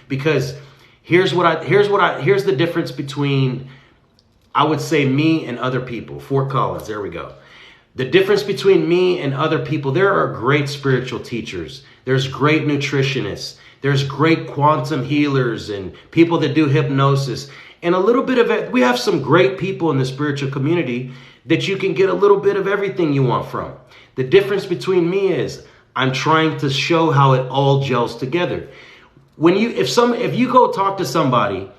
Because here's the difference between, I would say, me and other people. Fort Collins, there we go. The difference between me and other people, there are great spiritual teachers. There's great nutritionists. There's great quantum healers and people that do hypnosis. And a little bit of it, we have some great people in the spiritual community that you can get a little bit of everything you want from. The difference between me is I'm trying to show how it all gels together. If you go talk to somebody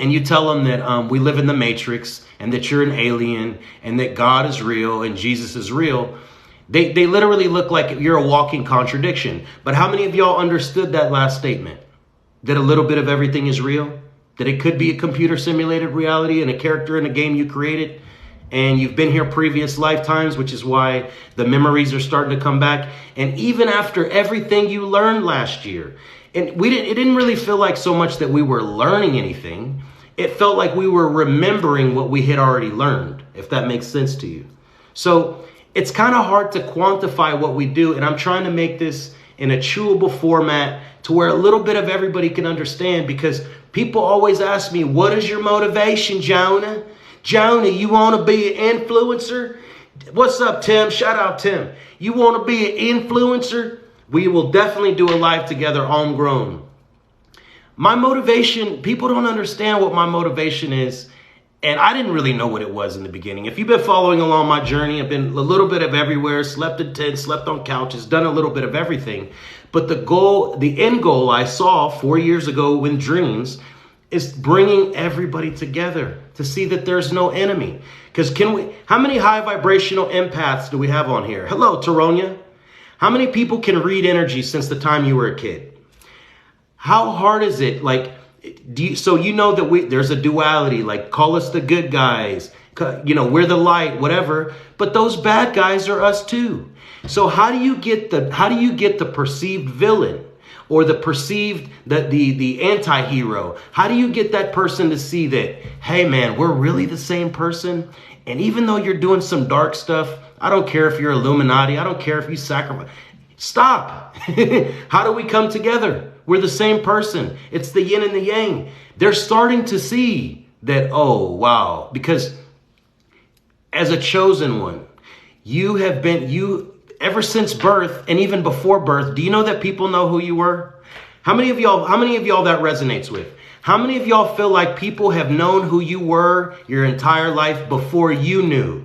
and you tell them that we live in the Matrix and that you're an alien and that God is real and Jesus is real, they literally look like you're a walking contradiction. But how many of y'all understood that last statement? That a little bit of everything is real? That it could be a computer simulated reality and a character in a game you created? And you've been here previous lifetimes, which is why the memories are starting to come back. And even after everything you learned last year, and it didn't really feel like so much that we were learning anything. It felt like we were remembering what we had already learned, if that makes sense to you. So it's kind of hard to quantify what we do. And I'm trying to make this in a chewable format to where a little bit of everybody can understand, because people always ask me, what is your motivation, Jonah? Jonah, you want to be an influencer? What's up, Tim? Shout out, Tim. You want to be an influencer? We will definitely do a live together, homegrown. My motivation, people don't understand what my motivation is. And I didn't really know what it was in the beginning. If you've been following along my journey, I've been a little bit of everywhere, slept in tents, slept on couches, done a little bit of everything. But the end goal I saw 4 years ago in dreams is bringing everybody together to see that there's no enemy. Because how many high vibrational empaths do we have on here? Hello, Taronia. How many people can read energy since the time you were a kid? How hard is it? Like, so you know that there's a duality, like call us the good guys, we're the light, whatever. But those bad guys are us too. So how do you get the perceived villain or the perceived the anti-hero? How do you get that person to see that, hey man, we're really the same person? And even though you're doing some dark stuff, I don't care if you're Illuminati, I don't care if you sacrifice. Stop. How do we come together? We're the same person. It's the yin and the yang. They're starting to see that, oh, wow. Because as a chosen one, you ever since birth and even before birth, do you know that people know who you were? How many of y'all that resonates with? How many of y'all feel like people have known who you were your entire life before you knew?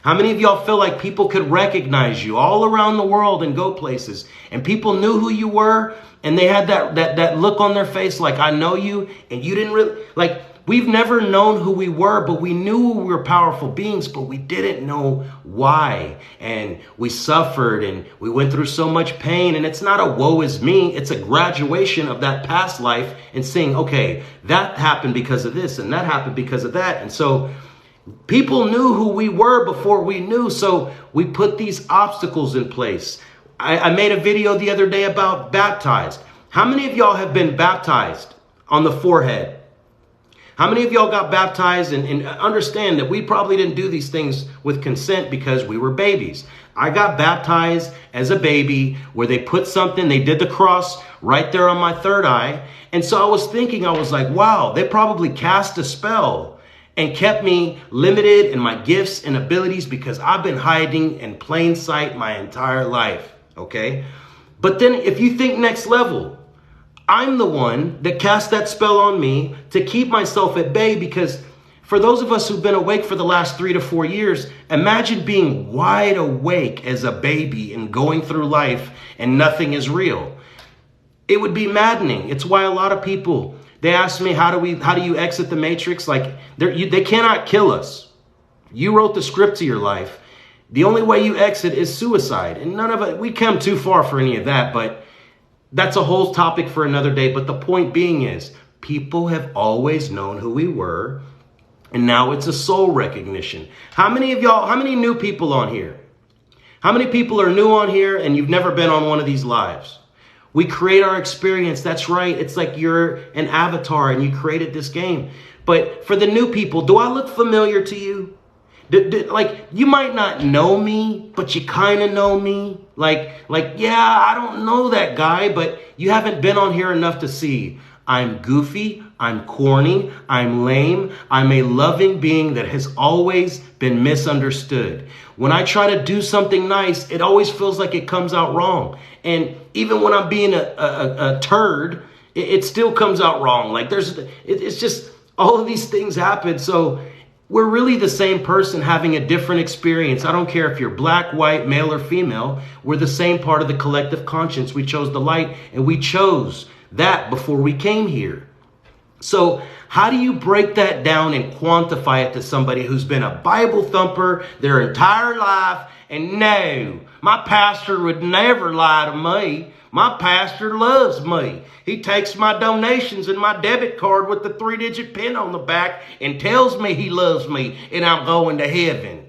How many of y'all feel like people could recognize you all around the world and go places and people knew who you were and they had that look on their face like, I know you, and you didn't really, like, we've never known who we were, but we knew we were powerful beings, but we didn't know why. And we suffered and we went through so much pain, and it's not a woe is me. It's a graduation of that past life and saying, okay, that happened because of this and that happened because of that. And so people knew who we were before we knew. So we put these obstacles in place. I made a video the other day about baptized. How many of y'all have been baptized on the forehead? How many of y'all got baptized and understand that we probably didn't do these things with consent because we were babies? I got baptized as a baby where they put something, they did the cross right there on my third eye. And so I was thinking, I was like, wow, they probably cast a spell and kept me limited in my gifts and abilities because I've been hiding in plain sight my entire life. Okay. But then if you think next level, I'm the one that cast that spell on me to keep myself at bay, because for those of us who've been awake for the last 3 to 4 years, imagine being wide awake as a baby and going through life and nothing is real. It would be maddening. It's why a lot of people, they ask me, how do you exit the matrix? Like they cannot kill us. You wrote the script to your life. The only way you exit is suicide. And none of it, we come too far for any of that, but that's a whole topic for another day. But the point being is, people have always known who we were, and now it's a soul recognition. How many of y'all, how many new people on here? How many people are new on here and you've never been on one of these lives? We create our experience. That's right. It's like you're an avatar and you created this game. But for the new people, do I look familiar to you? Like, you might not know me, but you kind of know me. Yeah, I don't know that guy, but you haven't been on here enough to see. I'm goofy, I'm corny, I'm lame, I'm a loving being that has always been misunderstood. When I try to do something nice, it always feels like it comes out wrong. And even when I'm being a turd, it still comes out wrong. Like, it's just, all of these things happen. So we're really the same person having a different experience. I don't care if you're black, white, male, or female. We're the same part of the collective conscience. We chose the light, and we chose that before we came here. So how do you break that down and quantify it to somebody who's been a Bible thumper their entire life? And no, my pastor would never lie to me. My pastor loves me. He takes my donations and my debit card with the 3-digit pin on the back and tells me he loves me and I'm going to heaven.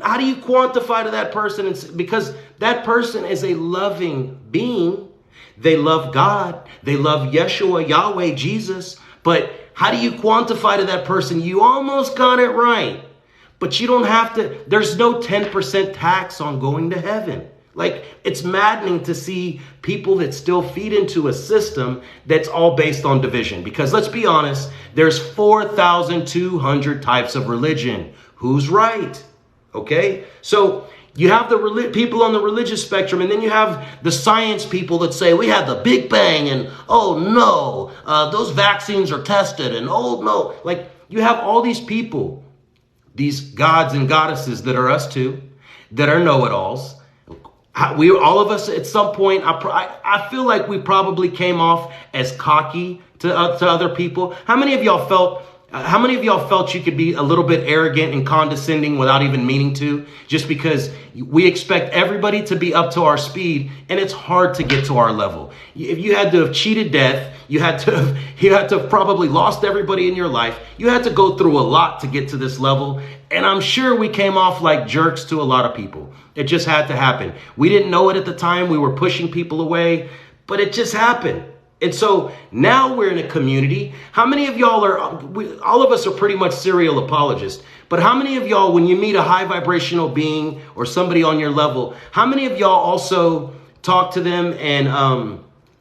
How do you quantify to that person? Because that person is a loving being. They love God. They love Yeshua, Yahweh, Jesus. But how do you quantify to that person? You almost got it right. But you don't have to. There's no 10% tax on going to heaven. Like, it's maddening to see people that still feed into a system that's all based on division. Because let's be honest, there's 4,200 types of religion. Who's right? Okay? So you have the people on the religious spectrum, and then you have the science people that say we had the Big Bang, and oh no, those vaccines are tested, and oh no. Like, you have all these people, these gods and goddesses that are us too, that are know-it-alls. We all of us at some point, I feel like we probably came off as cocky to other people. How many of y'all felt you could be a little bit arrogant and condescending without even meaning to, just because we expect everybody to be up to our speed, and it's hard to get to our level. If you had to have cheated death, you had to have probably lost everybody in your life. You had to go through a lot to get to this level. And I'm sure we came off like jerks to a lot of people. It just had to happen. We didn't know it at the time. We were pushing people away, but it just happened. And so now we're in a community. How many of y'all all of us are pretty much serial apologists, but how many of y'all, when you meet a high vibrational being or somebody on your level, how many of y'all also talk to them and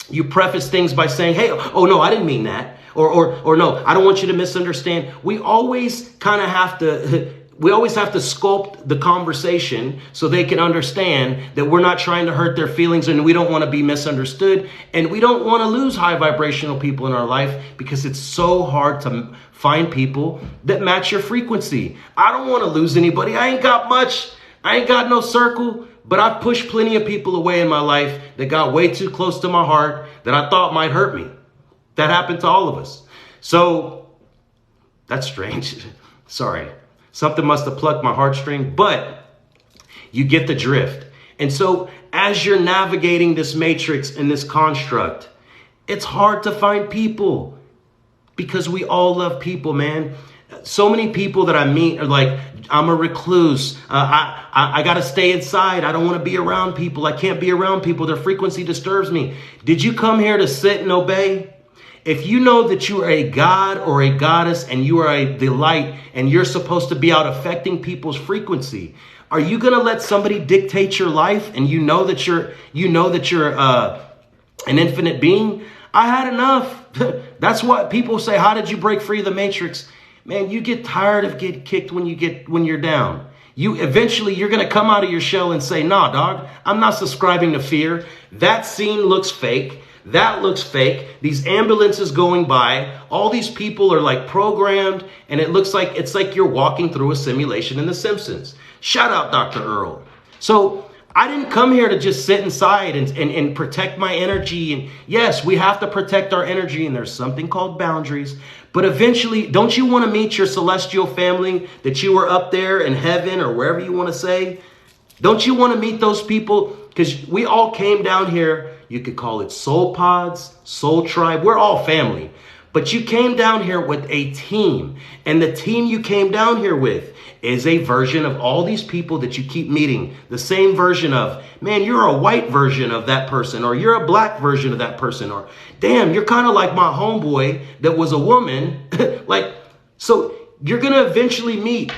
you preface things by saying, hey, oh no, I didn't mean that. Or no, I don't want you to misunderstand. We always kind of have to, sculpt the conversation so they can understand that we're not trying to hurt their feelings, and we don't want to be misunderstood, and we don't want to lose high vibrational people in our life, because it's so hard to find people that match your frequency. I don't want to lose anybody. I ain't got much. I ain't got no circle, but I've pushed plenty of people away in my life that got way too close to my heart that I thought might hurt me. That happened to all of us. So that's strange. Sorry. Something must have plucked my heartstring, but you get the drift. And so as you're navigating this matrix and this construct, it's hard to find people, because we all love people, man. So many people that I meet are like, I'm a recluse. I got to stay inside. I don't want to be around people. I can't be around people. Their frequency disturbs me. Did you come here to sit and obey? If you know that you are a god or a goddess and you are the light and you're supposed to be out affecting people's frequency, are you going to let somebody dictate your life? And you know that you're an infinite being? I had enough. That's what people say. How did you break free of the matrix? Man, you get tired of getting kicked when you're down. Eventually you're going to come out of your shell and say, nah, dog, I'm not subscribing to fear. That scene looks fake. That looks fake. These ambulances going by, all these people are like programmed, and it's like you're walking through a simulation in The Simpsons. Shout out Dr. Earl. So I didn't come here to just sit inside and protect my energy. And yes, we have to protect our energy, and there's something called boundaries. But eventually, don't you want to meet your celestial family that you were up there in heaven or wherever you want to say? Don't you want to meet those people? Because we all came down here. You could call it soul pods, soul tribe. We're all family. But you came down here with a team. And the team you came down here with is a version of all these people that you keep meeting. The same version of, man, you're a white version of that person, or you're a black version of that person, or damn, you're kind of like my homeboy that was a woman. So you're going to eventually meet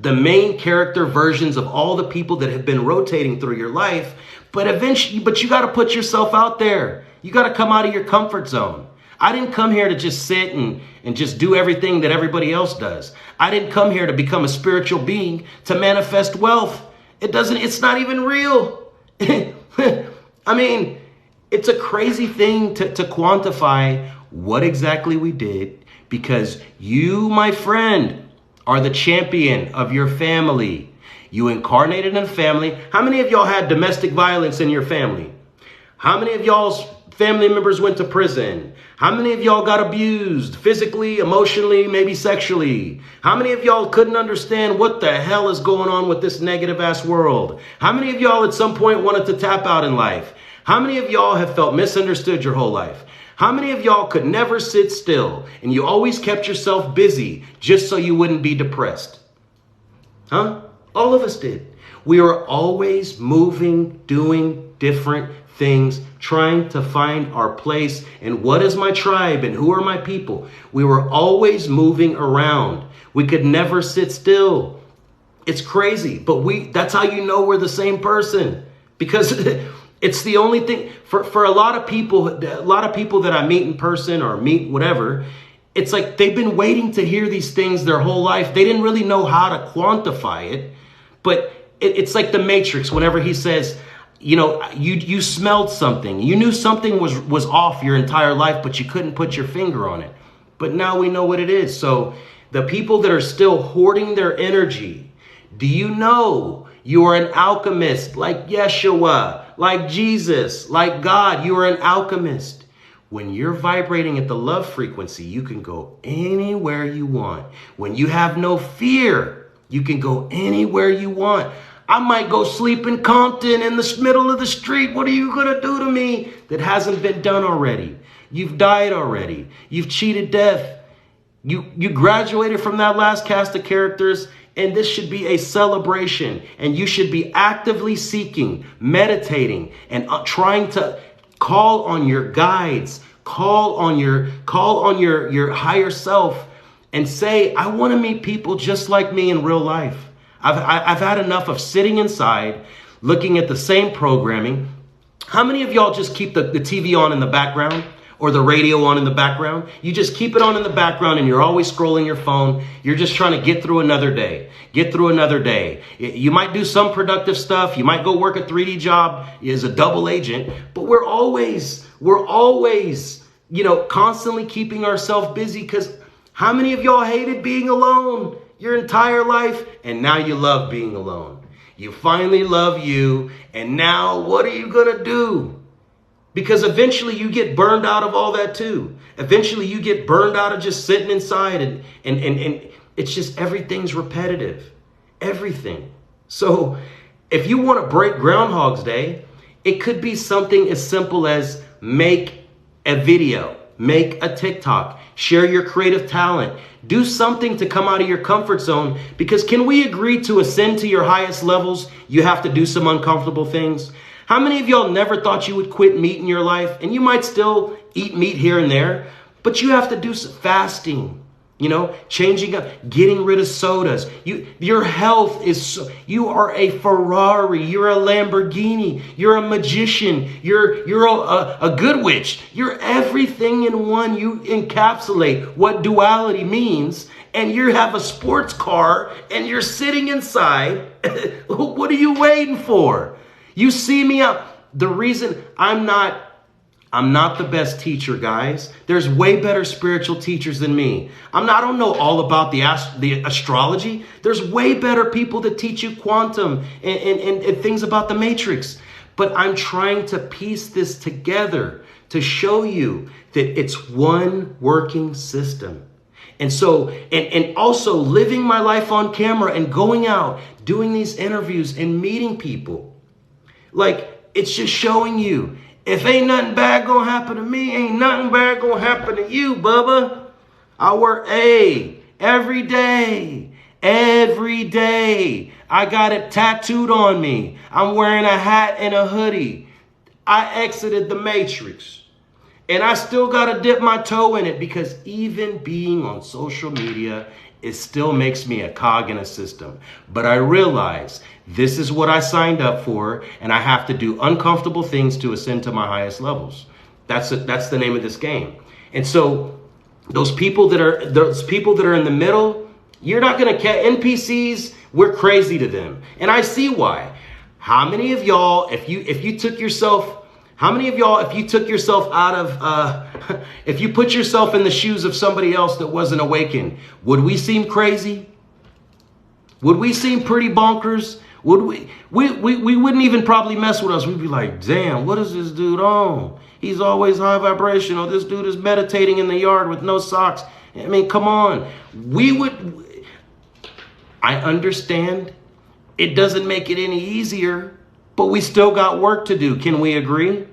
the main character versions of all the people that have been rotating through your life. But eventually, you got to put yourself out there. You got to come out of your comfort zone. I didn't come here to just sit and just do everything that everybody else does. I didn't come here to become a spiritual being to manifest wealth. It's not even real. I mean, it's a crazy thing to quantify what exactly we did, because you, my friend, are the champion of your family. You incarnated in a family. How many of y'all had domestic violence in your family? How many of y'all's family members went to prison? How many of y'all got abused physically, emotionally, maybe sexually? How many of y'all couldn't understand what the hell is going on with this negative ass world? How many of y'all at some point wanted to tap out in life? How many of y'all have felt misunderstood your whole life? How many of y'all could never sit still and you always kept yourself busy just so you wouldn't be depressed? Huh? All of us did. We are always moving, doing different things, trying to find our place and what is my tribe and who are my people. We were always moving around. We could never sit still. It's crazy, but that's how you know we're the same person, because it's the only thing for a lot of people that I meet in person or meet whatever. It's like they've been waiting to hear these things their whole life. They didn't really know how to quantify it, but it's like the Matrix. Whenever he says, you smelled something, you knew something was off your entire life, but you couldn't put your finger on it. But now we know what it is. So the people that are still hoarding their energy, do you know you are an alchemist like Yeshua, like Jesus, like God? You are an alchemist. When you're vibrating at the love frequency, you can go anywhere you want. When you have no fear, you can go anywhere you want. I might go sleep in Compton in the middle of the street. What are you going to do to me that hasn't been done already? You've died already. You've cheated death. You graduated from that last cast of characters, and this should be a celebration. And you should be actively seeking, meditating, and trying to call on your guides, call on your higher self, and say, I want to meet people just like me in real life. I've had enough of sitting inside, looking at the same programming. How many of y'all just keep the TV on in the background or the radio on in the background? You just keep it on in the background and you're always scrolling your phone. You're just trying to get through another day. Get through another day. You might do some productive stuff. You might go work a 3D job as a double agent, but we're always, constantly keeping ourselves busy, because how many of y'all hated being alone your entire life, and now you love being alone? You finally love you, and now what are you gonna do? Because eventually you get burned out of all that too. Eventually you get burned out of just sitting inside, and it's just everything's repetitive. Everything. So if you want to break Groundhog's Day, it could be something as simple as make a video, make a TikTok, share your creative talent. Do something to come out of your comfort zone, because can we agree to ascend to your highest levels, you have to do some uncomfortable things? How many of y'all never thought you would quit meat in your life? And you might still eat meat here and there, but you have to do some fasting, changing up, getting rid of sodas. Your health is, you are a Ferrari, you're a Lamborghini, you're a magician, you're a good witch. You're everything in one. You encapsulate what duality means, and you have a sports car and you're sitting inside. What are you waiting for? You see me out. The reason I'm not the best teacher, guys. There's way better spiritual teachers than me. I don't know all about the astrology. There's way better people that teach you quantum and things about the matrix. But I'm trying to piece this together to show you that it's one working system. And so, and also living my life on camera and going out, doing these interviews and meeting people. Like, it's just showing you, if ain't nothing bad gonna happen to me, ain't nothing bad gonna happen to you, Bubba. I work every day. I got it tattooed on me. I'm wearing a hat and a hoodie. I exited the matrix. And I still gotta dip my toe in it, because even being on social media It still makes me a cog in a system. But I realize this is what I signed up for, and I have to do uncomfortable things to ascend to my highest levels. That's the name of this game. And so those people that are in the middle, you're not going to catch NPCs. We're crazy to them. And I see why. How many of y'all, if you took yourself out of, if you put yourself in the shoes of somebody else that wasn't awakened, would we seem crazy? Would we seem pretty bonkers? Would we wouldn't even probably mess with us. We'd be like, damn, what is this dude on? He's always high vibrational. This dude is meditating in the yard with no socks. I mean, come on. I understand it doesn't make it any easier, but we still got work to do. Can we agree?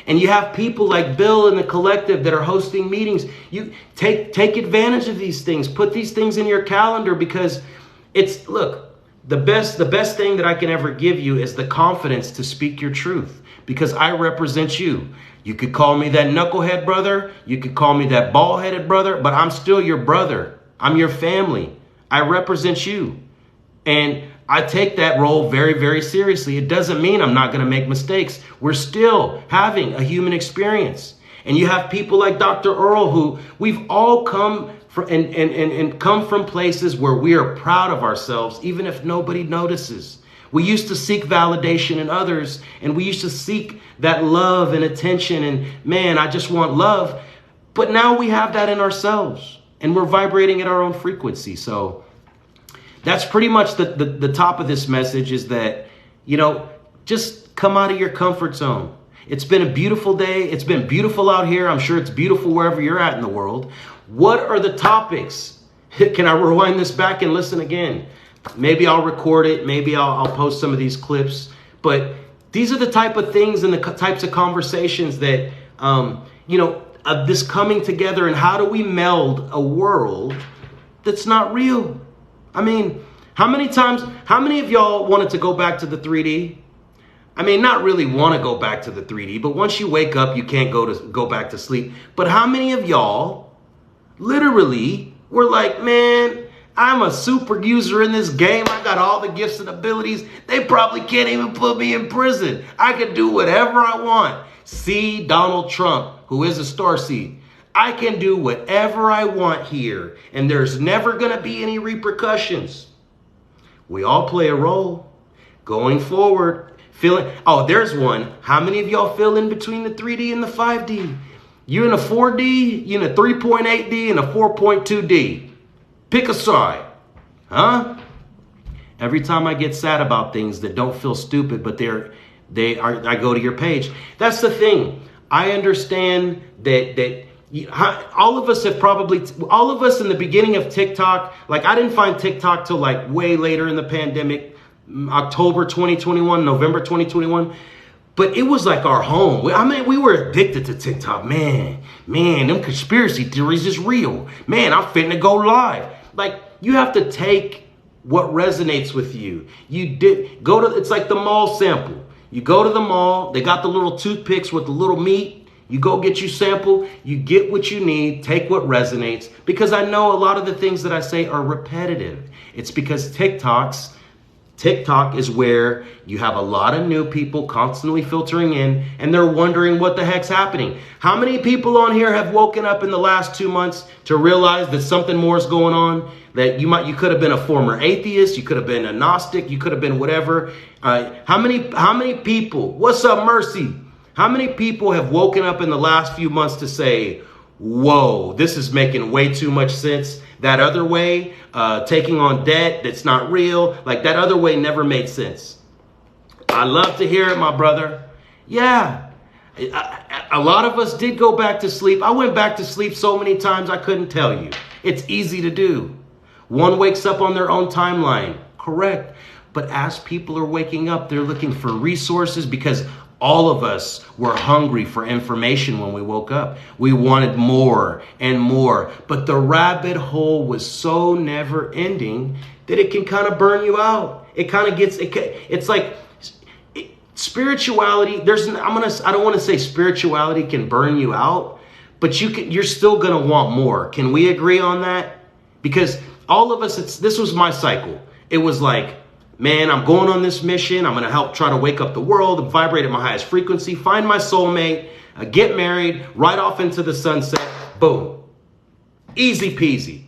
And you have people like Bill and the collective that are hosting meetings. You take advantage of these things. Put these things in your calendar, because the best thing that I can ever give you is the confidence to speak your truth, because I represent you. You could call me that knucklehead brother. You could call me that bald-headed brother, but I'm still your brother. I'm your family. I represent you. And I take that role very, very seriously. It doesn't mean I'm not going to make mistakes. We're still having a human experience. And you have people like Dr. Earl, who we've all come from and come from places where we are proud of ourselves, even if nobody notices. We used to seek validation in others, and we used to seek that love and attention, and man, I just want love. But now we have that in ourselves, and we're vibrating at our own frequency. So that's pretty much the top of this message, is that, just come out of your comfort zone. It's been a beautiful day. It's been beautiful out here. I'm sure it's beautiful wherever you're at in the world. What are the topics? Can I rewind this back and listen again? Maybe I'll record it. Maybe I'll post some of these clips. But these are the type of things and the types of conversations that, of this coming together, and how do we meld a world that's not real? I mean, how many of y'all wanted to go back to the 3D? I mean, not really want to go back to the 3D, but once you wake up, you can't go back to sleep. But how many of y'all literally were like, man, I'm a super user in this game. I got all the gifts and abilities. They probably can't even put me in prison. I can do whatever I want. See Donald Trump, who is a starseed. I can do whatever I want here, and there's never going to be any repercussions. We all play a role going forward. There's one. How many of y'all feel in between the 3D and the 5D? You're in a 4D, you're in a 3.8D, and a 4.2D. Pick a side, huh? Every time I get sad about things that don't feel stupid, but I go to your page. That's the thing. I understand that all of us in the beginning of TikTok, like I didn't find TikTok till like way later in the pandemic, October 2021, November 2021. But it was like our home. We were addicted to TikTok. Man, them conspiracy theories is real. Man, I'm finna go live. Like, you have to take what resonates with you. It's like the mall sample. You go to the mall, they got the little toothpicks with the little meat. You go get your sample, you get what you need, take what resonates. Because I know a lot of the things that I say are repetitive. It's because TikTok is where you have a lot of new people constantly filtering in, and they're wondering what the heck's happening. How many people on here have woken up in the last 2 months to realize that something more is going on? That you could have been a former atheist, you could have been a Gnostic, you could have been whatever. How many people, what's up, Mercy? How many people have woken up in the last few months to say, whoa, this is making way too much sense? That other way, taking on debt that's not real, like that other way never made sense. I love to hear it, my brother. Yeah, a lot of us did go back to sleep. I went back to sleep so many times I couldn't tell you. It's easy to do. One wakes up on their own timeline, correct. But as people are waking up, they're looking for resources, because all of us were hungry for information when we woke up. We wanted more and more, but the rabbit hole was so never ending that it can kind of burn you out. It kind of it's like spirituality. I don't want to say spirituality can burn you out, but you're still going to want more. Can we agree on that? Because all of us, this was my cycle. It was like, man, I'm going on this mission. I'm going to help try to wake up the world and vibrate at my highest frequency, find my soulmate, get married, right off into the sunset. Boom. Easy peasy.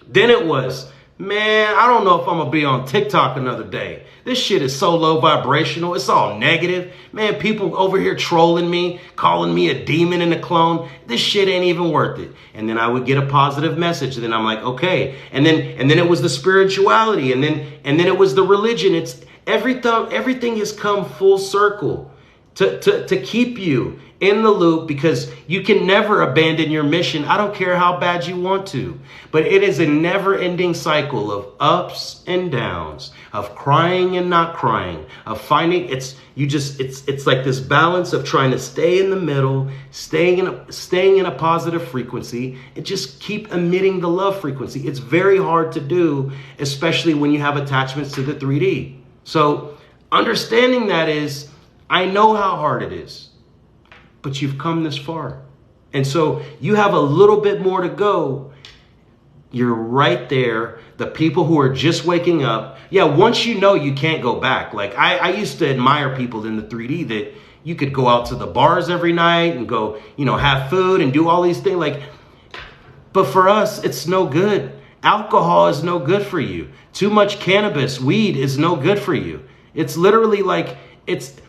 Then it was, man, I don't know if I'm going to be on TikTok another day. This shit is so low vibrational. It's all negative. Man, people over here trolling me, calling me a demon and a clone. This shit ain't even worth it. And then I would get a positive message. And then I'm like, okay. And then it was the spirituality. And then it was the religion. It's everything has come full circle to keep you in the loop, because you can never abandon your mission. I don't care how bad you want to, but it is a never-ending cycle of ups and downs, of crying and not crying, of finding it's like this balance of trying to stay in the middle, staying in a positive frequency, and just keep emitting the love frequency. It's very hard to do, especially when you have attachments to the 3D. So understanding that is, I know how hard it is, but you've come this far. And so you have a little bit more to go. You're right there. The people who are just waking up. Yeah, once you know, you can't go back. Like I used to admire people in the 3D that you could go out to the bars every night and go, have food and do all these things. But for us, it's no good. Alcohol is no good for you. Too much cannabis, weed is no good for you. It's literally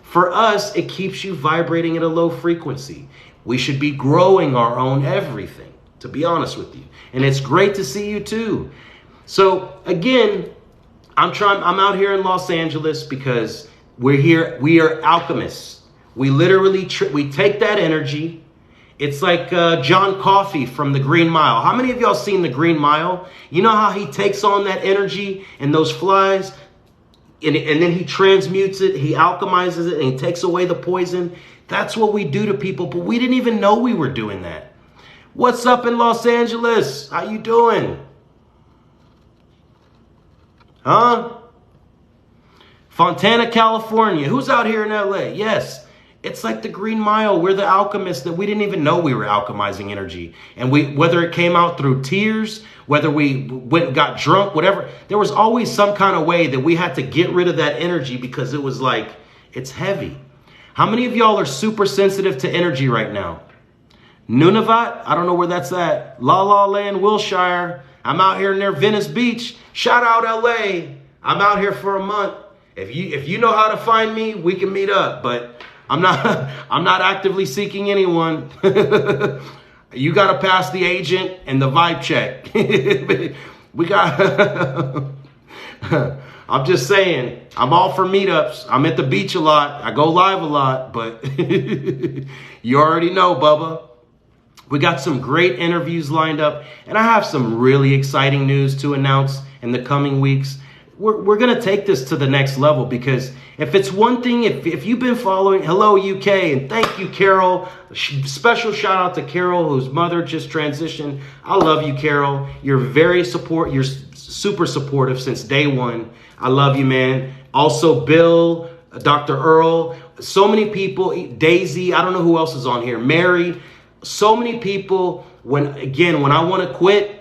for us, it keeps you vibrating at a low frequency. We should be growing our own everything, to be honest with you. And it's great to see you too. So again, I'm out here in Los Angeles because we're here. We are alchemists. We literally, we take that energy. It's like John Coffey from The Green Mile. How many of y'all seen The Green Mile? You know how he takes on that energy and those flies? And then he transmutes it, he alchemizes it, and he takes away the poison. That's what we do to people, but we didn't even know we were doing that. What's up in Los Angeles? How you doing? Huh? Fontana, California. Who's out here in LA? Yes. It's like the Green Mile. We're the alchemists that we didn't even know we were alchemizing energy. And whether it came out through tears, whether we went and got drunk, whatever, there was always some kind of way that we had to get rid of that energy because it was like, it's heavy. How many of y'all are super sensitive to energy right now? Nunavut, I don't know where that's at. La La Land, Wilshire. I'm out here near Venice Beach. Shout out LA. I'm out here for a month. If you know how to find me, we can meet up. But I'm not actively seeking anyone. You got to pass the agent and the vibe check. We got. I'm just saying, I'm all for meetups. I'm at the beach a lot. I go live a lot, but you already know, Bubba. We got some great interviews lined up, and I have some really exciting news to announce in the coming weeks. We're going to take this to the next level, because if it's one thing, if you've been following, hello UK, and thank you, Carol. Special shout out to Carol, whose mother just transitioned. I love you, Carol. You're you're super supportive since day one. I love you, man. Also, Bill, Dr. Earl, so many people, Daisy, I don't know who else is on here, Mary, so many people. When I want to quit,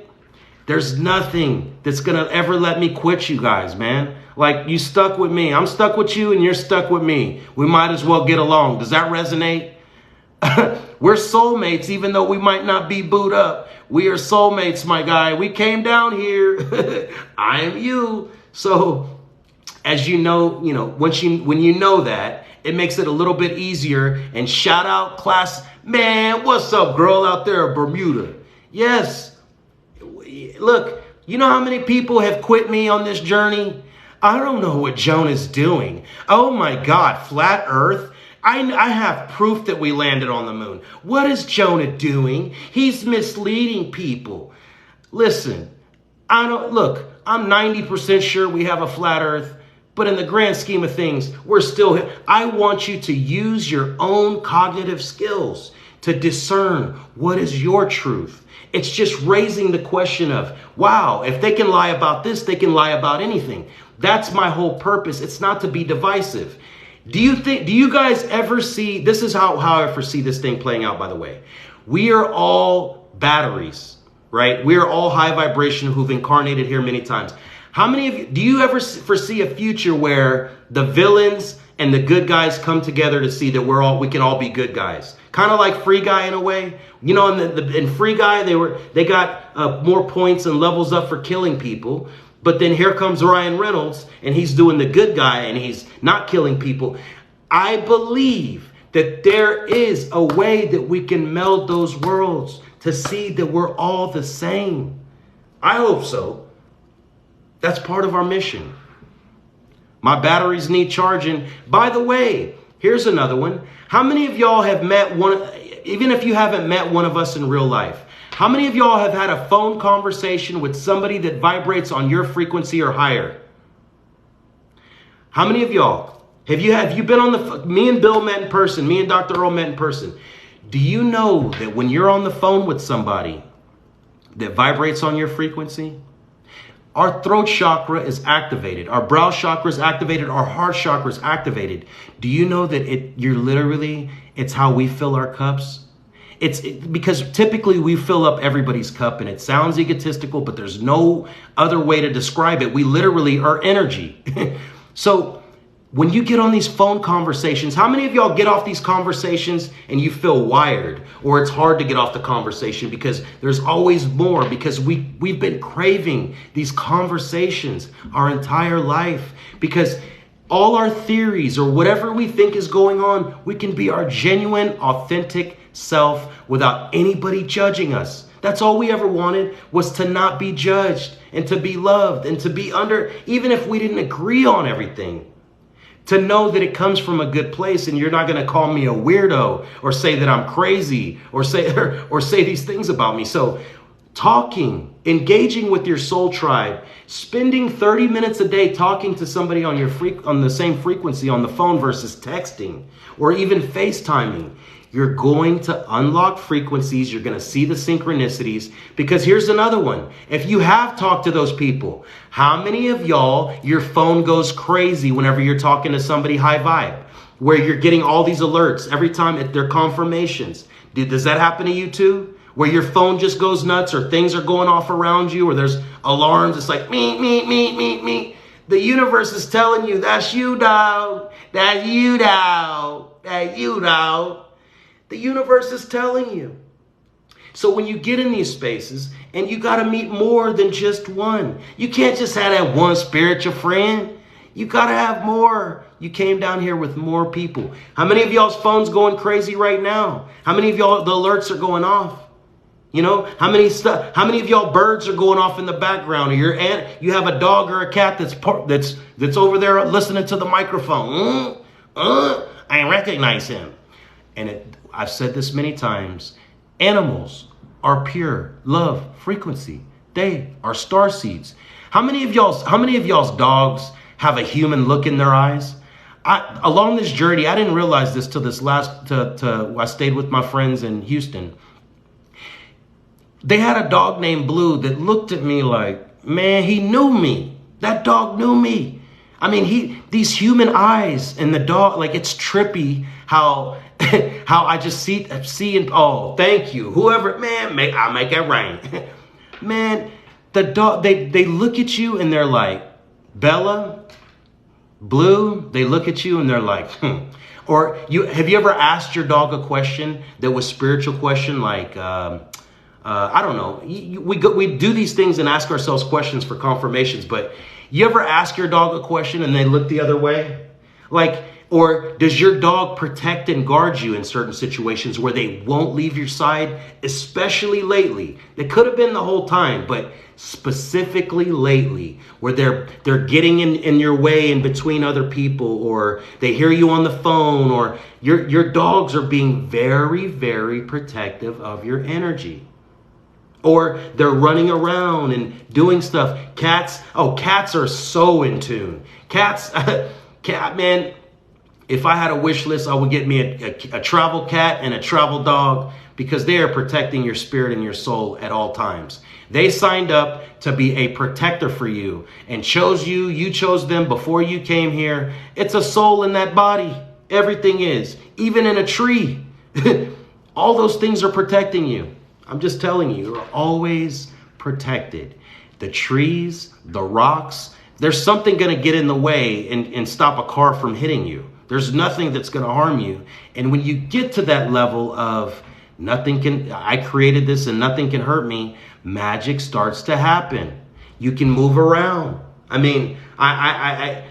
there's nothing that's going to ever let me quit you guys, man. Like, you stuck with me. I'm stuck with you and you're stuck with me. We might as well get along. Does that resonate? We're soulmates, even though we might not be booed up. We are soulmates, my guy. We came down here. I am you. So, as you know, when you know that, it makes it a little bit easier. And shout out class. Man, what's up, girl out there in Bermuda? Yes. Look, you know how many people have quit me on this journey? I don't know what Jonah's doing. Oh my God, flat earth? I have proof that we landed on the moon. What is Jonah doing? He's misleading people. Listen, I'm 90% sure we have a flat earth, but in the grand scheme of things, we're still here. I want you to use your own cognitive skills to discern what is your truth. It's just raising the question of, wow, if they can lie about this, they can lie about anything. That's my whole purpose. It's not to be divisive. Do you guys ever see, this is how I foresee this thing playing out, by the way. We are all batteries. right? We are all high vibration who've incarnated here many times. How many of you, do you ever foresee a future where the villains and the good guys come together to see that we can all be good guys? Kind of like Free Guy in a way. You know, in Free Guy, they got more points and levels up for killing people. But then here comes Ryan Reynolds, and he's doing the good guy, and he's not killing people. I believe that there is a way that we can meld those worlds to see that we're all the same. I hope so. That's part of our mission. My batteries need charging. By the way, here's another one. How many of y'all have met even if you haven't met one of us in real life, how many of y'all have had a phone conversation with somebody that vibrates on your frequency or higher? How many of y'all? Have you been on me and Bill met in person, me and Dr. Earl met in person. Do you know that when you're on the phone with somebody that vibrates on your frequency, our throat chakra is activated, our brow chakra is activated, our heart chakra is activated. Do you know that it's how we fill our cups? Because typically we fill up everybody's cup, and it sounds egotistical, but there's no other way to describe it. We literally are energy. So when you get on these phone conversations, how many of y'all get off these conversations and you feel wired, or it's hard to get off the conversation because there's always more, because we've been craving these conversations our entire life, because all our theories or whatever we think is going on, we can be our genuine, authentic self without anybody judging us. That's all we ever wanted, was to not be judged and to be loved and to be even if we didn't agree on everything. To know that it comes from a good place, and you're not going to call me a weirdo or say that I'm crazy or say these things about me. So engaging with your soul tribe, spending 30 minutes a day talking to somebody on the same frequency on the phone versus texting or even FaceTiming. You're going to unlock frequencies. You're going to see the synchronicities, because here's another one. If you have talked to those people, how many of y'all, your phone goes crazy whenever you're talking to somebody high vibe, where you're getting all these alerts every time they're confirmations? Does that happen to you too? Where your phone just goes nuts, or things are going off around you, or there's alarms. It's like, me. The universe is telling you, that's you, dog. That's you, dog. That's you, dog. The universe is telling you. So when you get in these spaces, and you got to meet more than just one. You can't just have that one spiritual friend. You got to have more. You came down here with more people. How many of y'all's phones going crazy right now? How many of y'all, the alerts are going off? You know, how many of y'all birds are going off in the background, or you have a dog or a cat that's over there listening to the microphone. I recognize him. And I've said this many times. Animals are pure love frequency. They are star seeds. How many of y'all's dogs have a human look in their eyes? Along this journey, I didn't realize this till I stayed with my friends in Houston. They had a dog named Blue that looked at me like, man, he knew me. That dog knew me. I mean, these human eyes, and the dog, like, it's trippy how I just see and, oh, thank you. Whoever, man, I'll make it rain. Man, the dog, they look at you and they're like, Bella, Blue, they look at you and they're like, Or have you ever asked your dog a question that was spiritual question, like, I don't know. We do these things and ask ourselves questions for confirmations, but you ever ask your dog a question and they look the other way? Like, or does your dog protect and guard you in certain situations where they won't leave your side, especially lately? It could have been the whole time, but specifically lately, where they're getting in your way in between other people, or they hear you on the phone, or your dogs are being very, very protective of your energy. Or they're running around and doing stuff. Cats are so in tune. Man, if I had a wish list, I would get me a travel cat and a travel dog, because they are protecting your spirit and your soul at all times. They signed up to be a protector for you and chose you. You chose them before you came here. It's a soul in that body. Everything is. Even in a tree. All those things are protecting you. I'm just telling you, you're always protected. The trees, the rocks, there's something going to get in the way and stop a car from hitting you. There's nothing that's going to harm you. And when you get to that level of I created this and nothing can hurt me, magic starts to happen. You can move around. I mean, I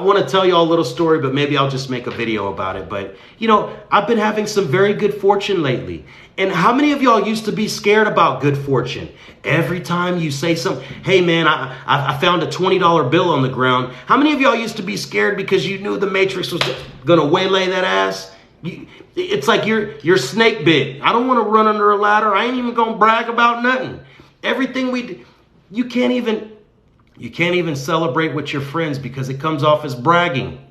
want to tell you all a little story, but maybe I'll just make a video about it. But, you know, I've been having some very good fortune lately. And how many of y'all used to be scared about good fortune? Every time you say something, hey, man, I found a $20 bill on the ground. How many of y'all used to be scared because you knew the Matrix was going to waylay that ass? It's like you're snake bit. I don't want to run under a ladder. I ain't even going to brag about nothing. Everything we do, you can't even celebrate with your friends because it comes off as bragging.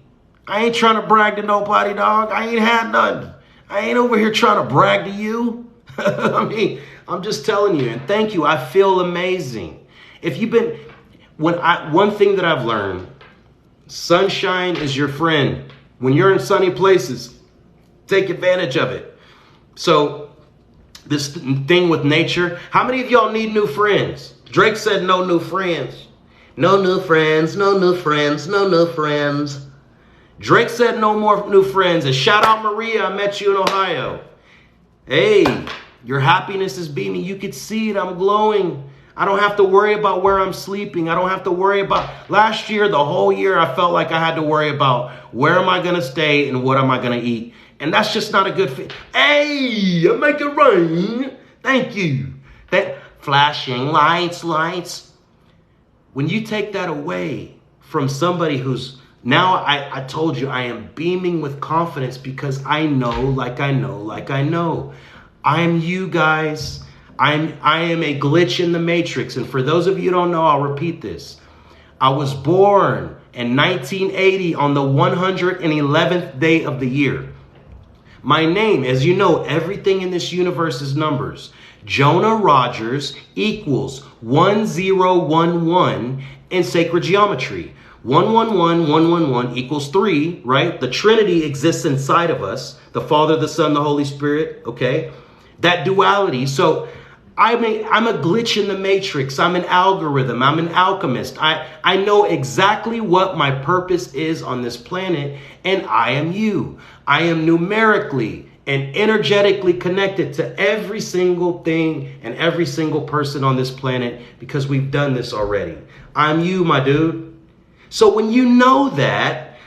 I ain't trying to brag to nobody, dog. I ain't had nothing. I ain't over here trying to brag to you. I mean, I'm just telling you, and thank you. I feel amazing. One thing that I've learned, sunshine is your friend. When you're in sunny places, take advantage of it. So this thing with nature, how many of y'all need new friends? Drake said no new friends. No new friends, no new friends, no new friends. Drake said no more new friends. And shout out Maria, I met you in Ohio. Hey, your happiness is beaming. You could see it, I'm glowing. I don't have to worry about where I'm sleeping. I don't have to worry about, last year, the whole year, I felt like I had to worry about where am I going to stay and what am I going to eat. And that's just not a good fit. Hey, I make it rain. Thank you. Flashing lights. When you take that away from somebody who's, now I told you I am beaming with confidence because I know, like I know. I'm you guys. I am a glitch in the matrix. And for those of you who don't know, I'll repeat this. I was born in 1980 on the 111th day of the year. My name, as you know, everything in this universe is numbers. Jonah Rogers equals 1011 in sacred geometry. 111 equals 3, right? The Trinity exists inside of us. The Father, the Son, the Holy Spirit, okay? That duality. So I'm a glitch in the matrix. I'm an algorithm. I'm an alchemist. I know exactly what my purpose is on this planet, and I am you. I am numerically and energetically connected to every single thing and every single person on this planet because we've done this already. I'm you, my dude. So when you know that,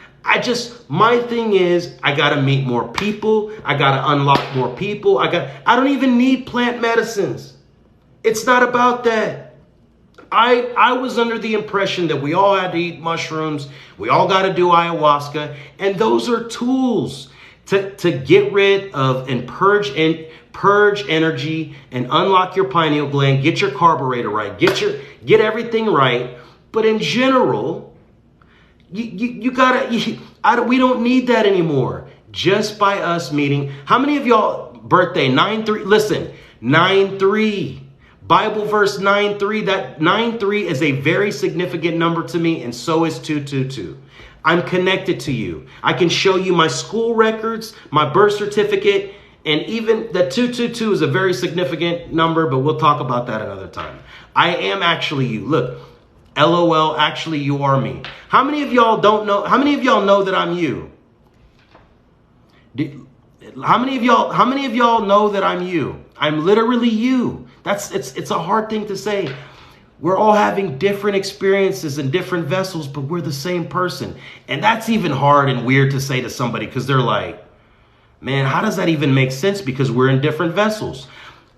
my thing is, I got to meet more people. I got to unlock more people. I don't even need plant medicines. It's not about that. I was under the impression that we all had to eat mushrooms. We all got to do ayahuasca. And those are tools to get rid of and purge energy and unlock your pineal gland, get your carburetor right, get everything right. But in general, we don't need that anymore. Just by us meeting. How many of y'all birthday 9-3? Listen, 9-3. Bible verse 9-3. That 9-3 is a very significant number to me, and so is 222. I'm connected to you. I can show you my school records, my birth certificate, and even that 222 is a very significant number, but we'll talk about that another time. I am actually you. Look, LOL, actually you are me. How many of y'all don't know? How many of y'all know that I'm you? How many of y'all know that I'm you? I'm literally you. It's a hard thing to say. We're all having different experiences in different vessels, but we're the same person. And that's even hard and weird to say to somebody because they're like, man, how does that even make sense? Because we're in different vessels.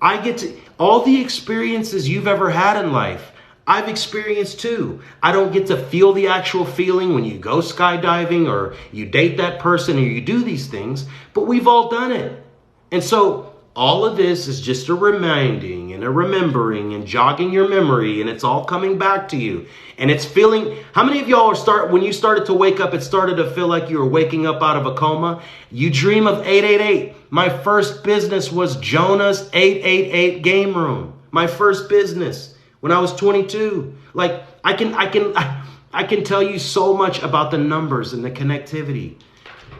I get to, all the experiences you've ever had in life, I've experienced too. I don't get to feel the actual feeling when you go skydiving or you date that person or you do these things, but we've all done it. And so all of this is just a reminding and a remembering and jogging your memory, and it's all coming back to you. And it's feeling, how many of y'all when you started to wake up, it started to feel like you were waking up out of a coma? You dream of 888. My first business was Jonah's 888 game room. My first business when I was 22. Like I can tell you so much about the numbers and the connectivity.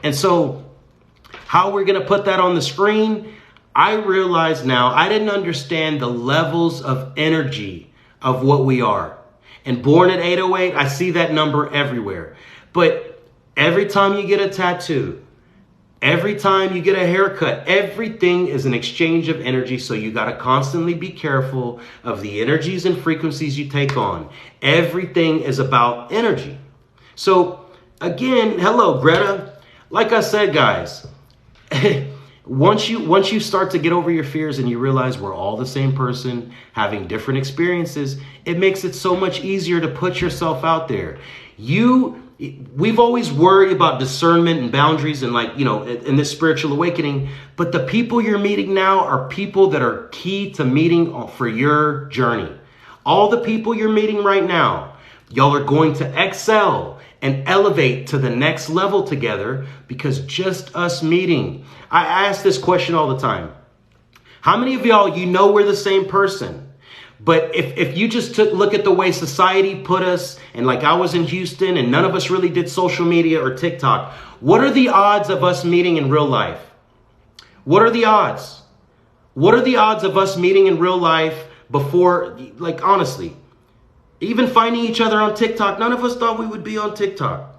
And so how we're going to put that on the screen, I realize now I didn't understand the levels of energy of what we are. And born at 808, I see that number everywhere. But every time you get a tattoo, every time you get a haircut, everything is an exchange of energy. So you got to constantly be careful of the energies and frequencies you take on. Everything is about energy. So again, hello, Greta. Like I said, guys, once you start to get over your fears and you realize we're all the same person having different experiences, it makes it so much easier to put yourself out there. We've always worried about discernment and boundaries and in this spiritual awakening, but the people you're meeting now are people that are key to meeting for your journey. All the people you're meeting right now, y'all are going to excel and elevate to the next level together because just us meeting. I ask this question all the time. How many of y'all, we're the same person? But if you just look at the way society put us, and like I was in Houston and none of us really did social media or TikTok, what are the odds of us meeting in real life? What are the odds? What are the odds of us meeting in real life before, honestly, even finding each other on TikTok? None of us thought we would be on TikTok.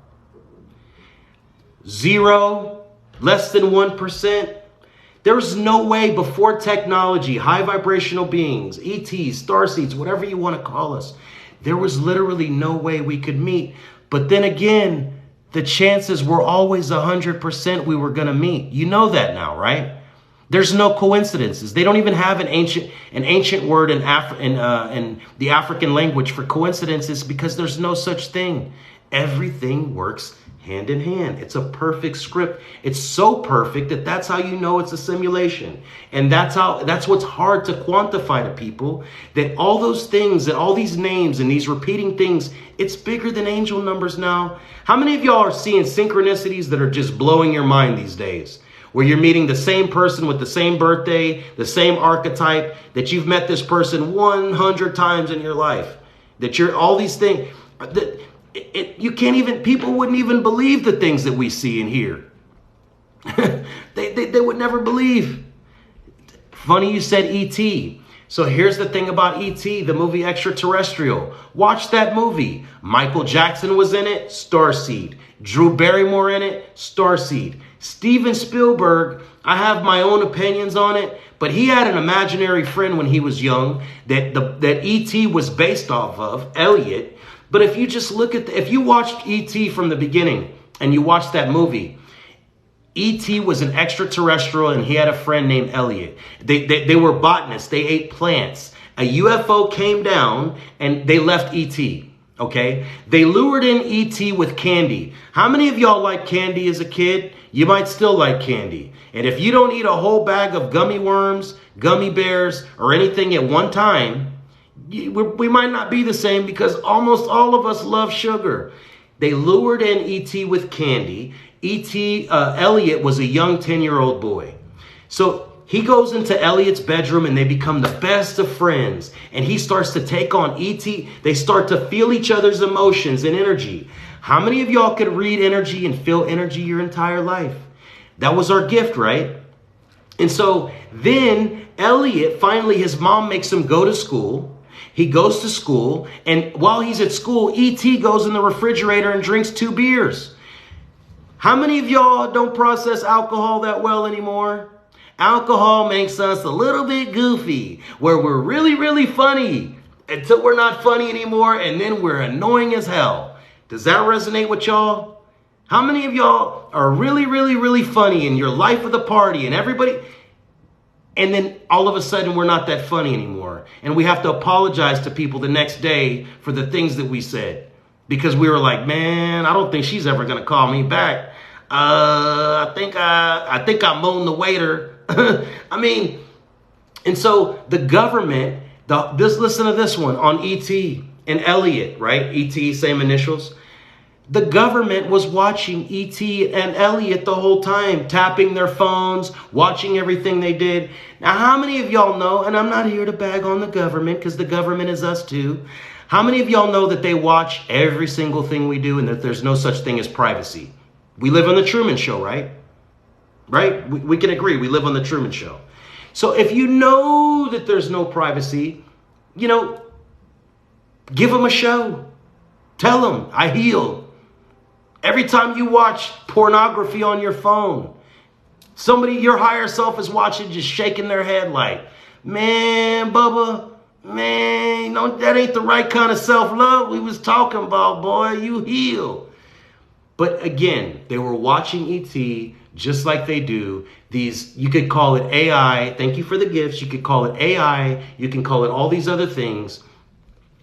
0, less than 1%. There's no way before technology, high vibrational beings, ETs, starseeds, whatever you want to call us, there was literally no way we could meet. But then again, the chances were always 100% we were going to meet. You know that now, right? There's no coincidences. They don't even have an ancient word in the African language for coincidences because there's no such thing. Everything works hand in hand. It's a perfect script. It's so perfect that that's how you know it's a simulation. And that's what's hard to quantify to people, that all those things, that all these names and these repeating things, it's bigger than angel numbers now. How many of y'all are seeing synchronicities that are just blowing your mind these days? Where you're meeting the same person with the same birthday, the same archetype, that you've met this person 100 times in your life, that you're all these things that you can't even, people wouldn't even believe the things that we see and hear. they would never believe. Funny you said E.T. So here's the thing about E.T., the movie Extraterrestrial. Watch that movie. Michael Jackson was in it, starseed. Drew Barrymore in it, starseed. Steven Spielberg, I have my own opinions on it, but he had an imaginary friend when he was young that E.T. was based off of, Elliot. But if you just look at, if you watched E.T. from the beginning and you watched that movie, E.T. was an extraterrestrial and he had a friend named Elliot. They were botanists. They ate plants. A UFO came down and they left E.T. Okay? They lured in E.T. with candy. How many of y'all like candy as a kid? You might still like candy. And if you don't eat a whole bag of gummy worms, gummy bears, or anything at one time, we might not be the same because almost all of us love sugar. They lured in E.T. with candy. Elliot was a young 10-year-old boy. So he goes into Elliot's bedroom and they become the best of friends. And he starts to take on E.T. They start to feel each other's emotions and energy. How many of y'all could read energy and feel energy your entire life? That was our gift, right? And so then Elliot, finally, his mom makes him go to school. He goes to school, and while he's at school, E.T. goes in the refrigerator and drinks 2 beers. How many of y'all don't process alcohol that well anymore? Alcohol makes us a little bit goofy, where we're really, really funny until we're not funny anymore, and then we're annoying as hell. Does that resonate with y'all? How many of y'all are really, really, really funny in your life of the party and everybody... And then all of a sudden, we're not that funny anymore. And we have to apologize to people the next day for the things that we said. Because we were like, man, I don't think she's ever going to call me back. I think I moaned the waiter. I mean, and so the government, listen to this one on E.T. and Elliot, right? E.T., same initials. The government was watching E.T. and Elliot the whole time, tapping their phones, watching everything they did. Now, how many of y'all know, and I'm not here to bag on the government because the government is us too. How many of y'all know that they watch every single thing we do and that there's no such thing as privacy? We live on the Truman Show, right? Right? We can agree. We live on the Truman Show. So if you know that there's no privacy, you know, give them a show. Tell them, I heal. Every time you watch pornography on your phone, somebody, your higher self is watching, just shaking their head like, man, Bubba, man, no, that ain't the right kind of self-love we was talking about, boy. You heal. But again, they were watching ET just like they do. These, you could call it AI. Thank you for the gifts. You could call it AI. You can call it all these other things.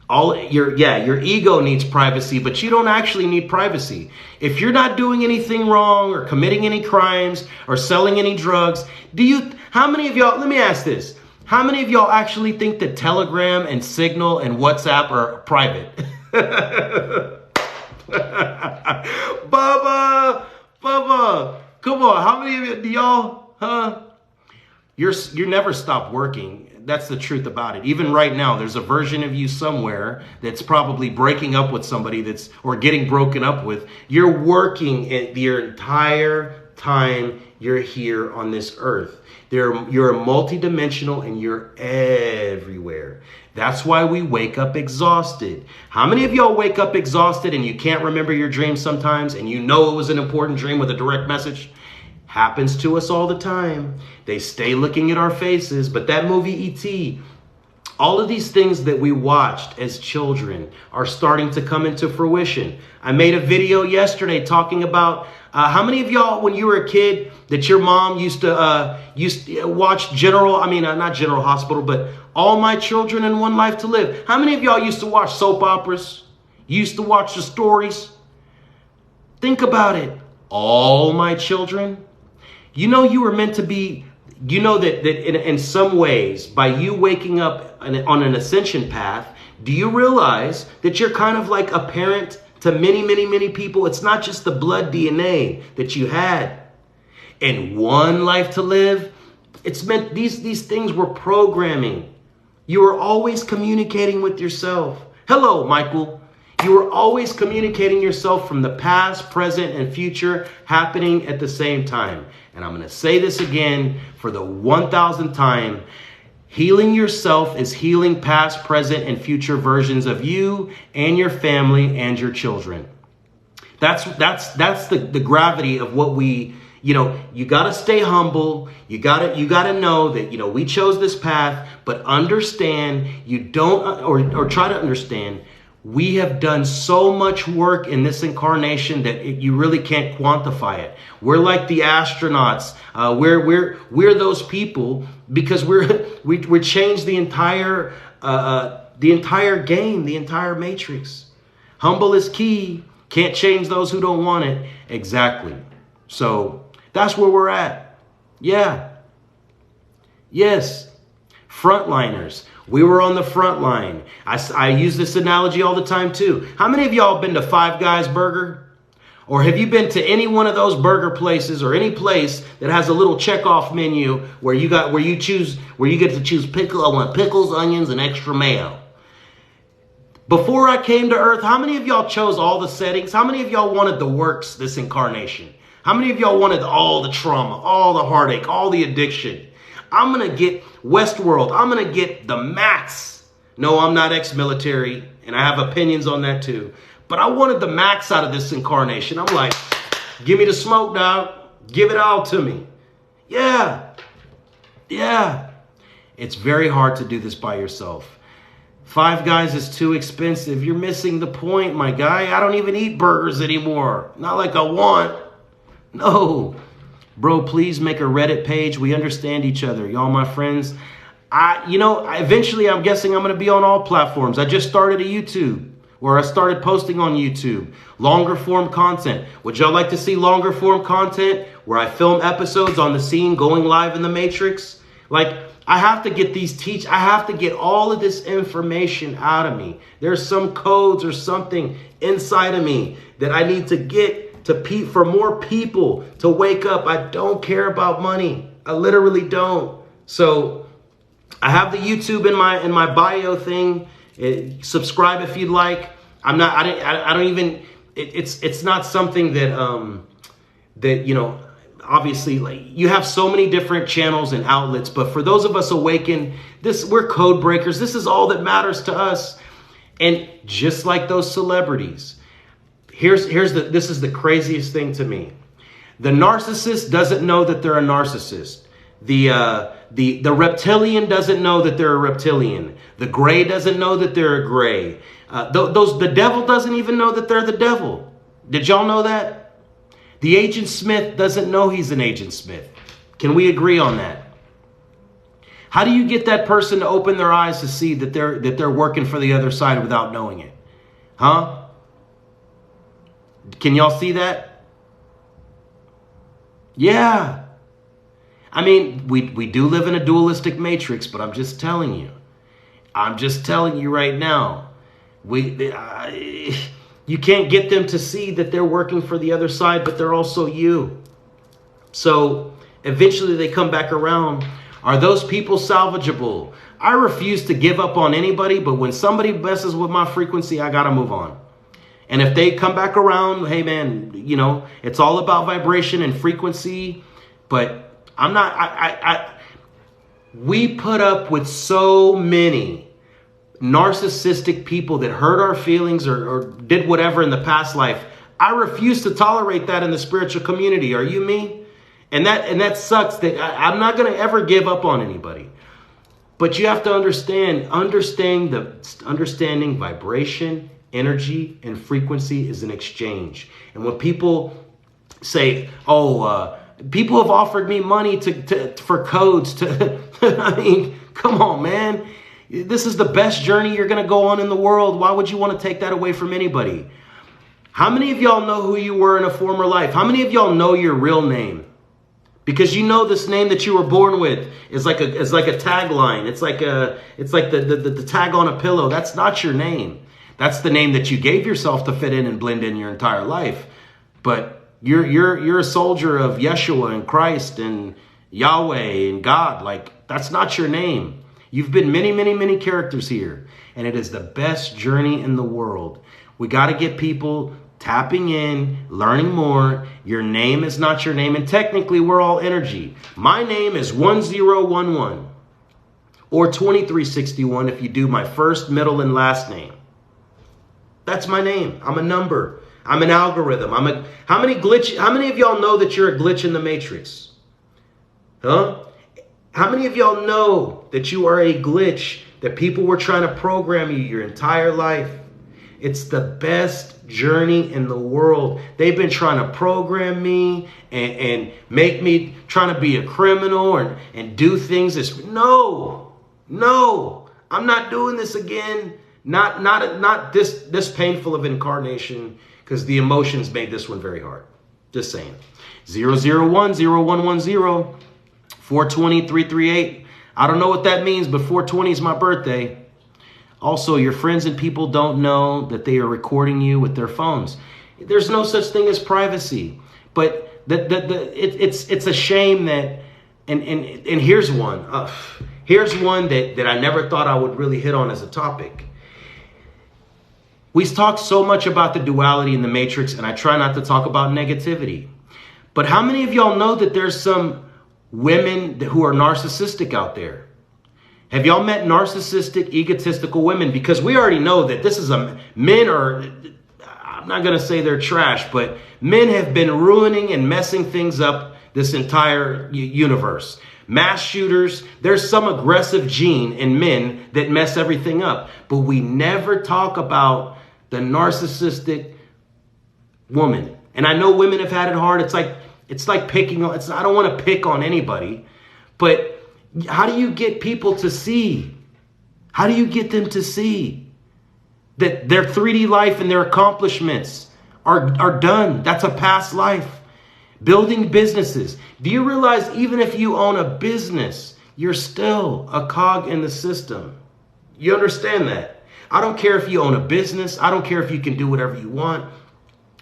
Your ego needs privacy, but you don't actually need privacy. If you're not doing anything wrong or committing any crimes or selling any drugs, how many of y'all, let me ask this. How many of y'all actually think that Telegram and Signal and WhatsApp are private? Bubba, come on. How many of you, do y'all, you never stop working. That's the truth about it. Even right now, there's a version of you somewhere that's probably breaking up with somebody or getting broken up with. You're working your entire time you're here on this earth. You're multidimensional and you're everywhere. That's why we wake up exhausted. How many of y'all wake up exhausted and you can't remember your dream sometimes and you know it was an important dream with a direct message? Happens to us all the time. They stay looking at our faces. But that movie E.T., all of these things that we watched as children are starting to come into fruition. I made a video yesterday talking about how many of y'all, when you were a kid, that your mom used to watch not General Hospital, but All My Children and One Life to Live. How many of y'all used to watch soap operas? Used to watch the stories? Think about it. All my children. You know you were meant to be, you know that in some ways, by you waking up on an ascension path, do you realize that you're kind of like a parent to many, many, many people? It's not just the blood DNA that you had. And one life to live, it's meant, these things were programming. You were always communicating with yourself. Hello, Michael. You were always communicating yourself from the past, present, and future happening at the same time. And I'm going to say this again for the 1,000th time. Healing yourself is healing past, present, and future versions of you and your family and your children. That's the gravity of what we, you got to stay humble. You got to know that, we chose this path, but understand you don't, or try to understand, we have done so much work in this incarnation that you really can't quantify it. We're like the astronauts. We're those people because we changed the entire game, the entire matrix. Humble is key. Can't change those who don't want it. Exactly. So that's where we're at. Yeah. Yes. Frontliners. We were on the front line. I use this analogy all the time too. How many of y'all been to Five Guys Burger? Or have you been to any one of those burger places or any place that has a little checkoff menu where you get to choose pickle? I want pickles, onions, and extra mayo. Before I came to Earth, how many of y'all chose all the settings? How many of y'all wanted the works this incarnation? How many of y'all wanted all the trauma, all the heartache, all the addiction? I'm going to get Westworld. I'm going to get the max. No, I'm not ex-military, and I have opinions on that too. But I wanted the max out of this incarnation. I'm like, give me the smoke, dog. Give it all to me. Yeah. It's very hard to do this by yourself. Five Guys is too expensive. You're missing the point, my guy. I don't even eat burgers anymore. Not like I want. No. Bro, please make a Reddit page. We understand each other. Y'all my friends. Eventually I'm guessing I'm going to be on all platforms. I just started a YouTube where I started posting on YouTube. Longer form content. Would y'all like to see longer form content where I film episodes on the scene going live in the Matrix? Like, I have to get I have to get all of this information out of me. There's some codes or something inside of me that I need to get for more people to wake up. I don't care about money. I literally don't. So I have the YouTube in my bio thing. Subscribe if you'd like. I don't even. It's not something that obviously, like, you have so many different channels and outlets, but for those of us awakened, we're code breakers. This is all that matters to us. And just like those celebrities, this is the craziest thing to me. The narcissist doesn't know that they're a narcissist. The reptilian doesn't know that they're a reptilian. The gray doesn't know that they're a gray. The devil doesn't even know that they're the devil. Did y'all know that? The Agent Smith doesn't know he's an Agent Smith. Can we agree on that? How do you get that person to open their eyes to see that they're working for the other side without knowing it? Huh? Can y'all see that? Yeah. I mean, we do live in a dualistic matrix, but I'm just telling you. I'm just telling you right now. You can't get them to see that they're working for the other side, but they're also you. So eventually they come back around. Are those people salvageable? I refuse to give up on anybody, but when somebody messes with my frequency, I got to move on. And if they come back around, hey man, it's all about vibration and frequency, but we put up with so many narcissistic people that hurt our feelings or did whatever in the past life. I refuse to tolerate that in the spiritual community. Are you me? And that sucks. That I'm not going to ever give up on anybody. But you have to understanding vibration, energy, and frequency is an exchange. And when people say, people have offered me money for codes to I mean, come on, man. This is the best journey you're going to go on in the world. Why would you want to take that away from anybody? How many of y'all know who you were in a former life? How many of y'all know your real name? Because you know this name that you were born with is like a tagline. It's like the tag on a pillow. That's not your name. That's the name that you gave yourself to fit in and blend in your entire life. But you're a soldier of Yeshua and Christ and Yahweh and God. Like, that's not your name. You've been many, many, many characters here, and it is the best journey in the world. We got to get people tapping in, learning more. Your name is not your name, and technically we're all energy. My name is 1011 or 2361 if you do my first, middle, and last name. That's my name. I'm a number. I'm an algorithm. How many of y'all know that you're a glitch in the matrix? Huh? How many of y'all know that you are a glitch, that people were trying to program you your entire life? It's the best journey in the world. They've been trying to program me and make me trying to be a criminal and do things. No, I'm not doing this again. Not this painful of incarnation, because the emotions made this one very hard. Just saying. 0010110. 420-338. I don't know what that means, but 420 is my birthday. Also, your friends and people don't know that they are recording you with their phones. There's no such thing as privacy. But it's a shame that, and here's one. Here's one that I never thought I would really hit on as a topic. We talk so much about the duality in the matrix, and I try not to talk about negativity. But how many of y'all know that there's some women who are narcissistic out there? Have y'all met narcissistic, egotistical women? Because we already know that men are, I'm not going to say they're trash, but men have been ruining and messing things up this entire universe. Mass shooters, there's some aggressive gene in men that mess everything up. But we never talk about the narcissistic woman. And I know women have had it hard. It's like picking on, I don't want to pick on anybody, but how do you get people to see? How do you get them to see that their 3D life and their accomplishments are done? That's a past life. Building businesses. Do you realize even if you own a business, you're still a cog in the system? You understand that? I don't care if you own a business. I don't care if you can do whatever you want.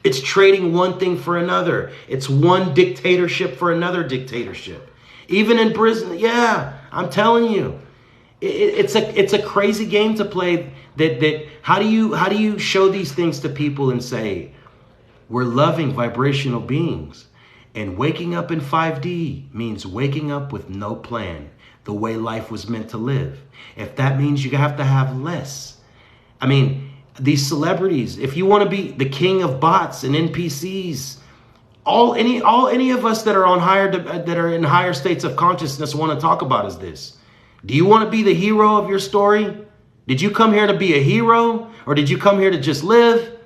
It's trading one thing for another. It's one dictatorship for another dictatorship. Even in prison, yeah, I'm telling you, it's a crazy game to play. That how do you show these things to people and say we're loving vibrational beings? And waking up in 5D means waking up with no plan, the way life was meant to live. If that means you have to have less. I mean, these celebrities, if you want to be the king of bots and NPCs, any of us that are in higher states of consciousness want to talk about is this. Do you want to be the hero of your story? Did you come here to be a hero, or did you come here to just live?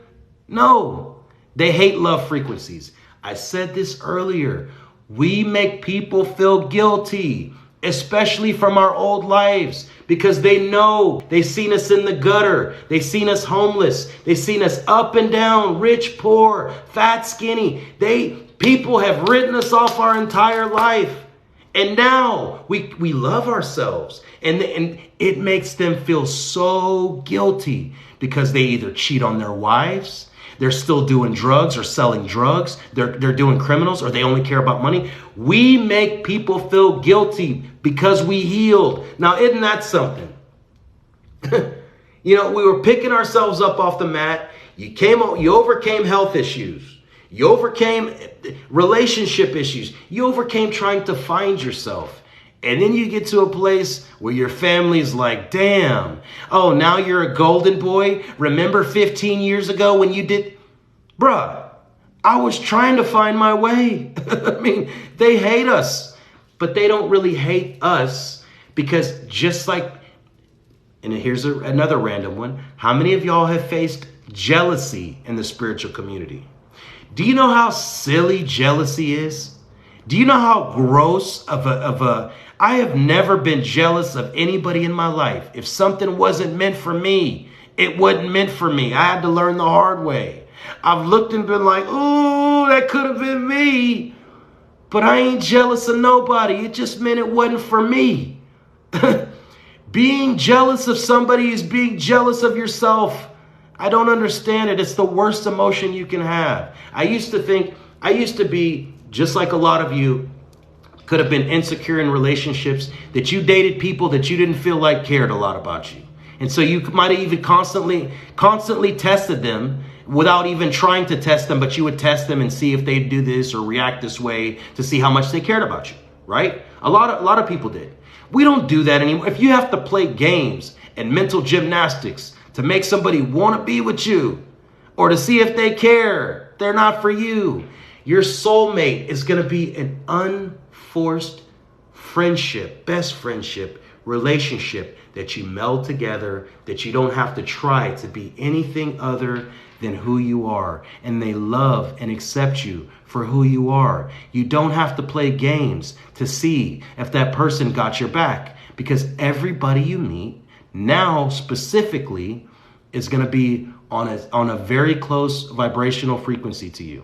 No. They hate love frequencies. I said this earlier. We make people feel guilty, especially from our old lives, because they know they've seen us in the gutter. They've seen us homeless. They've seen us up and down, rich, poor, fat, skinny. People have written us off our entire life. And now we love ourselves. And it makes them feel so guilty because they either cheat on their wives, they're still doing drugs or selling drugs, they're doing criminals, or they only care about money. We make people feel guilty because we healed. Now, isn't that something? We were picking ourselves up off the mat. You overcame health issues. You overcame relationship issues. You overcame trying to find yourself. And then you get to a place where your family's like, damn, oh, now you're a golden boy? Remember 15 years ago when you did? Bruh, I was trying to find my way. I mean, they hate us, but they don't really hate us because just like, and here's another random one. How many of y'all have faced jealousy in the spiritual community? Do you know how silly jealousy is? Do you know how gross I have never been jealous of anybody in my life. If something wasn't meant for me, it wasn't meant for me. I had to learn the hard way. I've looked and been like, ooh, that could have been me. But I ain't jealous of nobody. It just meant it wasn't for me. Being jealous of somebody is being jealous of yourself. I don't understand it. It's the worst emotion you can have. I used to be just like a lot of you could have been insecure in relationships, that you dated people that you didn't feel like cared a lot about you. And so you might have even constantly tested them without even trying to test them, but you would test them and see if they'd do this or react this way to see how much they cared about you, right? A lot of people did. We don't do that anymore. If you have to play games and mental gymnastics to make somebody want to be with you or to see if they care, they're not for you. Your soulmate is going to be an unforced friendship, best friendship, relationship that you meld together, that you don't have to try to be anything other than who you are. And they love and accept you for who you are. You don't have to play games to see if that person got your back, because everybody you meet now specifically is going to be on a very close vibrational frequency to you.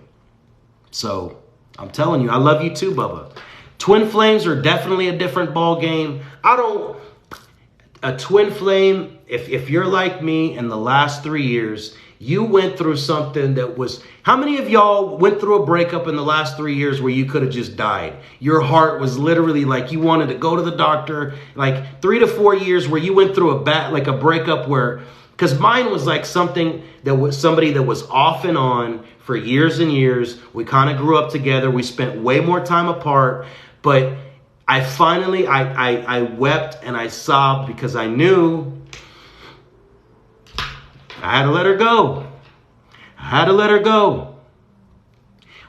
So I'm telling you, I love you too, Bubba. Twin flames are definitely a different ball game. A twin flame, if you're like me, in the last 3 years, you went through something that was, how many of y'all went through a breakup in the last 3 years where you could have just died? Your heart was literally like you wanted to go to the doctor, like 3 to 4 years where you went through a breakup where, because mine was like something that was somebody that was off and on for years and years. We kind of grew up together. We spent way more time apart, but I finally wept and I sobbed because I knew I had to let her go. I had to let her go.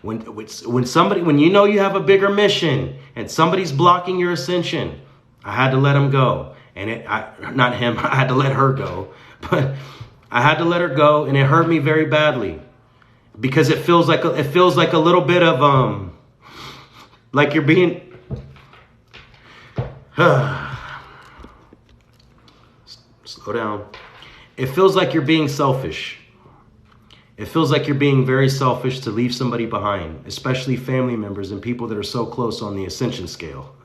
When you know you have a bigger mission and somebody's blocking your ascension, I had to let him go. And not him, I had to let her go. But I had to let her go, and it hurt me very badly because it feels like a little bit of like you're being slow down. It feels like you're being selfish. It feels like you're being very selfish to leave somebody behind, especially family members and people that are so close on the ascension scale.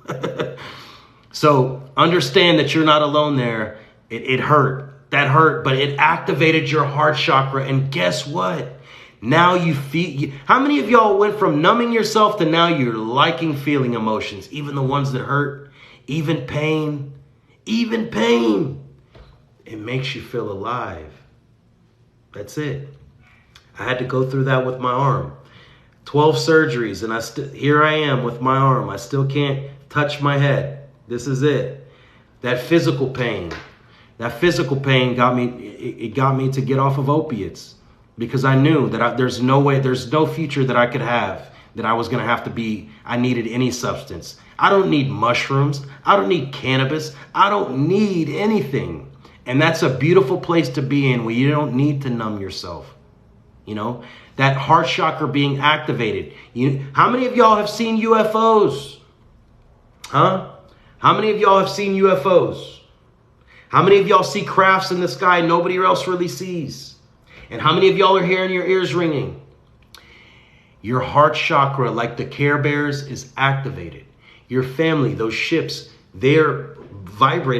So understand that you're not alone there. It hurt. That hurt, but it activated your heart chakra. And guess what? Now you feel, how many of y'all went from numbing yourself to now you're liking feeling emotions, even the ones that hurt, even pain. It makes you feel alive. That's it. I had to go through that with my arm. 12 surgeries, and here I am with my arm. I still can't touch my head. This is it. That physical pain got me. It got me to get off of opiates because I knew that there's no future that I could have, that I was going to have to be. I needed any substance. I don't need mushrooms. I don't need cannabis. I don't need anything. And that's a beautiful place to be in, where you don't need to numb yourself. You know, that heart chakra being activated. How many of y'all have seen UFOs? Huh? How many of y'all have seen UFOs? How many of y'all see crafts in the sky nobody else really sees? And how many of y'all are hearing your ears ringing? Your heart chakra, like the Care Bears, is activated. Your family, those ships, they're vibrating.